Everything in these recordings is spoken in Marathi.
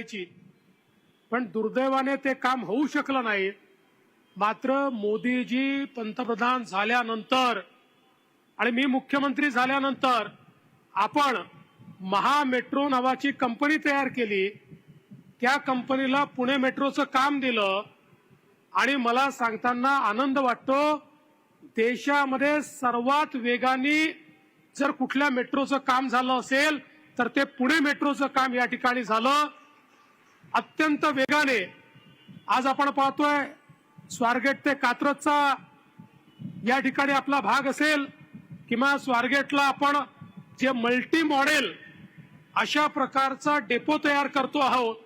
करायची, पण दुर्दैवाने ते काम होऊ शकलं नाही. मात्र मोदीजी पंतप्रधान झाल्यानंतर आणि मी मुख्यमंत्री झाल्यानंतर आपण महा मेट्रो नावाची कंपनी तयार केली. त्या कंपनीला पुणे मेट्रोचं काम दिलं आणि मला सांगताना आनंद वाटतो, देशामध्ये सर्वात वेगाने जर कुठल्या मेट्रोचं काम झालं असेल तर ते पुणे मेट्रोचं काम या ठिकाणी झालं. अत्यंत वेगाने आज आपण पाहतोय स्वारगेट ते कात्रजचा या ठिकाणी आपला भाग असेल किंवा स्वारगेटला आपण जे मल्टी मॉडेल अशा प्रकारचा डेपो तयार करतो आहोत,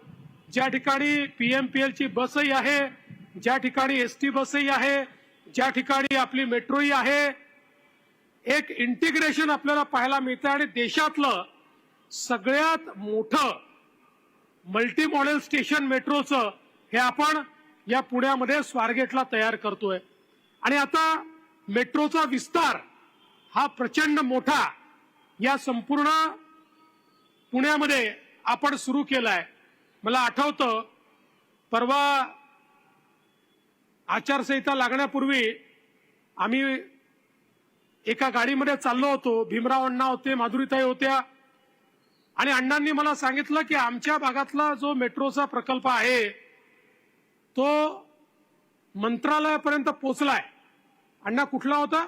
ज्या ठिकाणी पीएमपीएलची बसही आहे, ज्या ठिकाणी एसटी बसही आहे, ज्या ठिकाणी आपली मेट्रोही आहे. एक इंटिग्रेशन आपल्याला पाहायला मिळतं आणि देशातलं सगळ्यात मोठं मल्टी मॉडेल स्टेशन मेट्रोचं हे आपण या पुण्यामध्ये स्वारगेटला तयार करतोय. आणि आता मेट्रोचा विस्तार हा प्रचंड मोठा या संपूर्ण पुण्यामध्ये आपण सुरू केलाय. मला आठवतं परवा आचारसंहिता लागण्यापूर्वी आम्ही एका गाडीमध्ये चाललो होतो. भीमराव अण्णा होते, माधुरीताई होत्या आणि अण्णांनी मला सांगितलं की आमच्या भागातला जो मेट्रोचा प्रकल्प आहे तो मंत्रालयापर्यंत पोहोचलाय. अण्णा कुठला होता?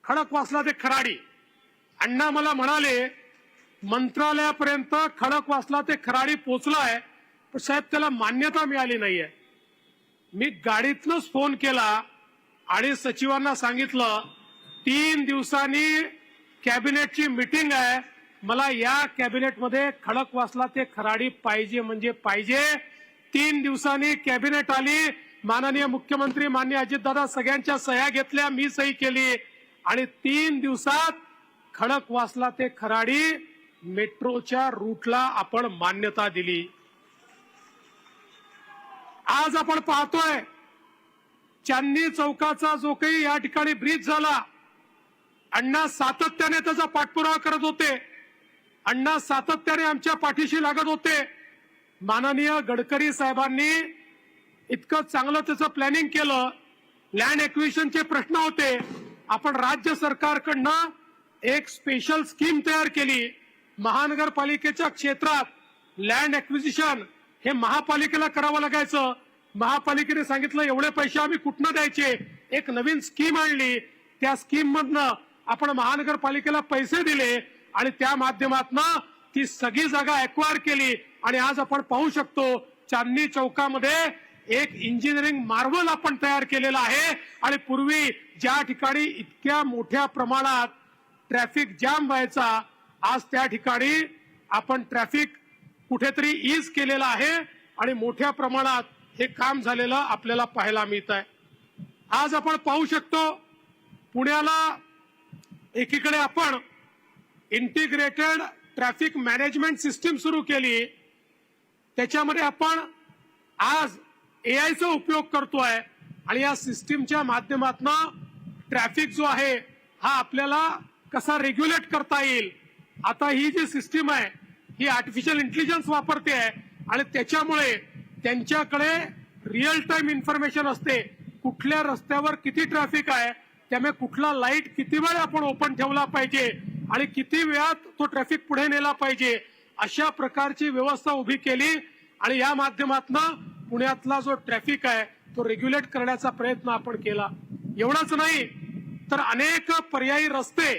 खडकवासला ते खराडी. अण्णा मला म्हणाले मंत्रालयापर्यंत खडकवासला ते खराडी पोहोचलाय, पण साहेब त्याला मान्यता मिळाली नाहीये. मी गाडीतनच फोन केला आणि सचिवांना सांगितलं 3 दिवसांनी कॅबिनेटची मीटिंग आहे, मला या कॅबिनेटमध्ये खडकवासला ते खराडी पाहिजे म्हणजे पाहिजे. 3 दिवसांनी कॅबिनेट आली. माननीय मुख्यमंत्री माननीय अजितदादा सगळ्यांच्या सह्या घेतल्या, मी सही केली आणि 3 दिवसात खडकवासला ते खराडी मेट्रोच्या रूटला आपण मान्यता दिली. आज आपण पाहतोय चांदणी चौकाचा जो काही या ठिकाणी ब्रिज झाला, अण्णा सातत्याने त्याचा पाठपुरावा करत होते. अण्णा सातत्याने आमच्या पाठीशी लागत होते. माननीय गडकरी साहेबांनी इतकं चांगलं त्याचं प्लॅनिंग केलं. लँड एक्विजिशनचे प्रश्न होते. आपण राज्य सरकारकडनं एक स्पेशल स्कीम तयार केली. महानगरपालिकेच्या क्षेत्रात लँड एक्विजिशन हे महापालिकेला करावं लागायचं. महापालिकेने सांगितलं एवढे पैसे आम्ही कुठनं द्यायचे. एक नवीन स्कीम आणली. त्या स्कीम मधनं आपण महानगरपालिकेला पैसे दिले आणि त्या माध्यमातून ती सगळी जागा अक्वायर केली आणि आज आपण पाहू शकतो चांदणी चौकामध्ये एक इंजिनिअरिंग मार्वल आपण तयार केलेला आहे. आणि पूर्वी ज्या ठिकाणी इतक्या मोठ्या प्रमाणात ट्रॅफिक जाम व्हायचा, आज त्या ठिकाणी आपण ट्रॅफिक कुठेतरी ईज केलेला आहे आणि मोठ्या प्रमाणात हे काम झालेलं आपल्याला पाहायला मिळत आहे. आज आपण पाहू शकतो पुण्याला एकीकडे आपण इंटिग्रेटेड ट्रॅफिक मॅनेजमेंट सिस्टीम सुरू केली. त्याच्यामध्ये आपण आज एआयचा उपयोग करतोय आणि या सिस्टीमच्या माध्यमातून ट्रॅफिक जो आहे हा आपल्याला कसा रेग्युलेट करता येईल. आता ही जी सिस्टीम आहे ही आर्टिफिशियल इंटेलिजन्स वापरते आहे आणि त्याच्यामुळे त्यांच्याकडे रिअल टाइम इन्फॉर्मेशन असते. कुठल्या रस्त्यावर किती ट्रॅफिक आहे, त्यामुळे कुठला लाईट किती वेळ आपण ओपन ठेवला पाहिजे आणि किती वेळात तो ट्रॅफिक पुढे नेला पाहिजे, अशा प्रकारची व्यवस्था उभी केली. आणि या माध्यमातून पुण्यातला जो ट्रॅफिक आहे तो रेग्युलेट करण्याचा प्रयत्न आपण केला. एवढंच नाही तर अनेक पर्यायी रस्ते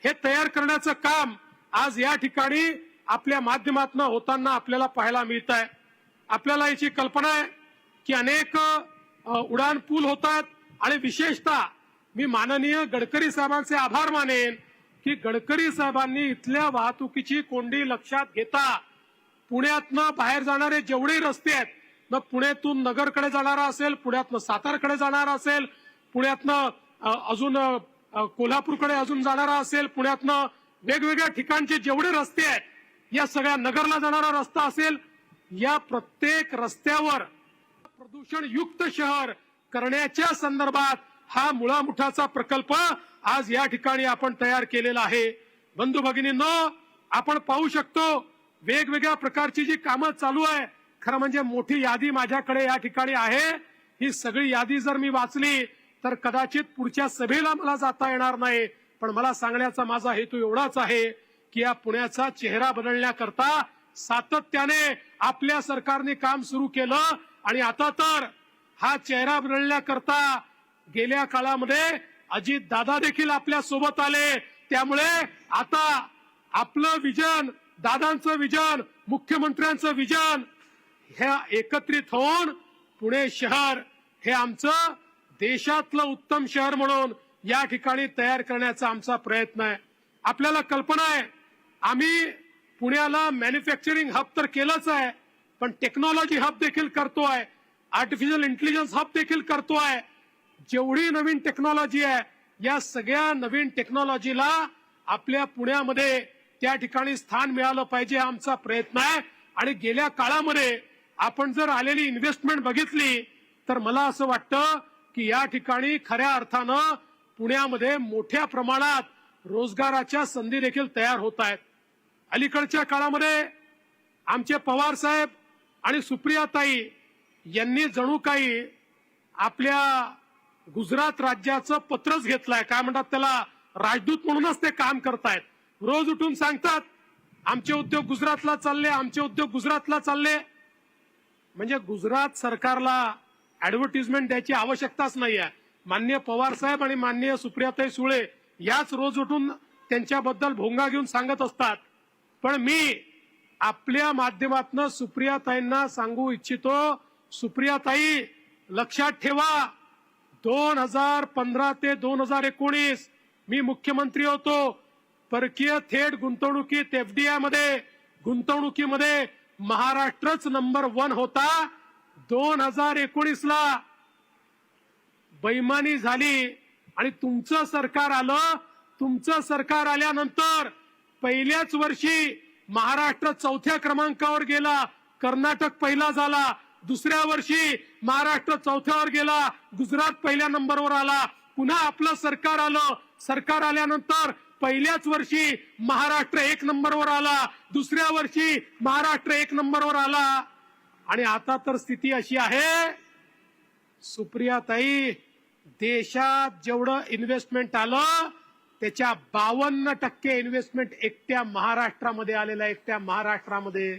हे तयार करण्याचं काम आज या ठिकाणी आपल्या माध्यमातून होताना आपल्याला पाहायला मिळत आहे. आपल्याला याची कल्पना आहे की अनेक उडान पूल होतात आणि विशेषतः मी माननीय गडकरी साहेबांचे आभार मानेन की गडकरी साहेबांनी इथल्या वाहतुकीची कोंडी लक्षात घेता पुण्यातनं बाहेर जाणारे जेवढे रस्ते आहेत, मग पुण्यातून नगरकडे जाणारा असेल, पुण्यातनं सातारकडे जाणारा असेल, पुण्यातनं अजून कोल्हापूरकडे अजून जाणारा असेल, पुण्यातनं वेगवेगळ्या ठिकाणचे जेवढे रस्ते आहेत, या सगळ्या नगरला जाणारा रस्ता असेल, या प्रत्येक रस्त्यावर प्रदूषण युक्त शहर करण्याच्या संदर्भात हा मुळामुठाचा प्रकल्प आज या ठिकाणी आपण तयार केलेला आहे. बंधू भगिनींनो, आपण पाहू शकतो वेगवेगळ्या प्रकारची जी कामं चालू आहे. खरं म्हणजे मोठी यादी माझ्याकडे या ठिकाणी आहे. ही सगळी यादी जर मी वाचली तर कदाचित पुढच्या सभेला मला जाता येणार नाही. पण मला सांगण्याचा माझा हेतू एवढाच आहे की या पुण्याचा चेहरा बदलण्याकरता सातत्याने आपल्या सरकारने काम सुरू केलं आणि आता तर हा चेहरा बदलण्याकरता गेल्या काळामध्ये अजित दादा देखील आपल्या सोबत आले. त्यामुळे आता आपलं विजन, दादांचं विजन, मुख्यमंत्र्यांचं विजन ह्या एकत्रित होऊन पुणे शहर हे आमचं देशातलं उत्तम शहर म्हणून या ठिकाणी तयार करण्याचा आमचा प्रयत्न आहे. आपल्याला कल्पना आहे आम्ही पुण्याला मॅन्युफॅक्चरिंग हब तर केलंच आहे, पण टेक्नॉलॉजी हब देखील करतोय, आर्टिफिशियल इंटेलिजन्स हब देखील करतोय. जेवढी नवीन टेक्नॉलॉजी आहे या सगळ्या नवीन टेक्नॉलॉजीला आपल्या पुण्यामध्ये त्या ठिकाणी स्थान मिळालं पाहिजे हा आमचा प्रयत्न आहे. आणि गेल्या काळामध्ये आपण जर आलेली इन्व्हेस्टमेंट बघितली तर मला असं वाटतं की या ठिकाणी खऱ्या अर्थानं पुण्यामध्ये मोठ्या प्रमाणात रोजगाराच्या संधी देखील तयार होत आहेत. अलीकडच्या काळामध्ये आमचे पवार साहेब आणि सुप्रियाताई यांनी जणू काही आपल्या गुजरात राज्याचं पत्रच घेतलंय. काय म्हणतात त्याला, राजदूत म्हणूनच ते काम करतायत. रोज उठून सांगतात आमचे उद्योग गुजरातला चालले, आमचे उद्योग गुजरातला चालले. म्हणजे गुजरात सरकारला ऍडव्हर्टिजमेंट द्यायची आवश्यकताच नाही आहे. माननीय पवार साहेब आणि माननीय सुप्रियाताई सुळे याच रोज उठून त्यांच्याबद्दल भोंगा घेऊन सांगत असतात. पण मी आपल्या माध्यमातून सुप्रियाताईंना सांगू इच्छितो, सुप्रियाताई लक्षात ठेवा 2015 ते 2019 मी मुख्यमंत्री होतो. परकीय थेट गुंतवणुकीत एफडीआय मध्ये गुंतवणुकीमध्ये महाराष्ट्रच नंबर 1 होता. 2019 ला बेईमानी झाली आणि तुमचं सरकार आलं. तुमचं सरकार आल्यानंतर पहिल्याच वर्षी महाराष्ट्र 4थ्या क्रमांकावर गेला, कर्नाटक पहिला झाला. दुसऱ्या वर्षी महाराष्ट्र 4थ्यावर गेला, गुजरात पहिल्या नंबरवर आला. पुन्हा आपलं सरकार आलं. सरकार आल्यानंतर पहिल्याच वर्षी महाराष्ट्र 1 नंबरवर आला, दुसऱ्या वर्षी महाराष्ट्र 1 नंबरवर आला. आणि आता तर स्थिती अशी आहे सुप्रियाताई, देशात जेवढं इन्व्हेस्टमेंट आलं त्याच्या 52% इन्व्हेस्टमेंट एकट्या महाराष्ट्रामध्ये आलेला, एकट्या महाराष्ट्रामध्ये.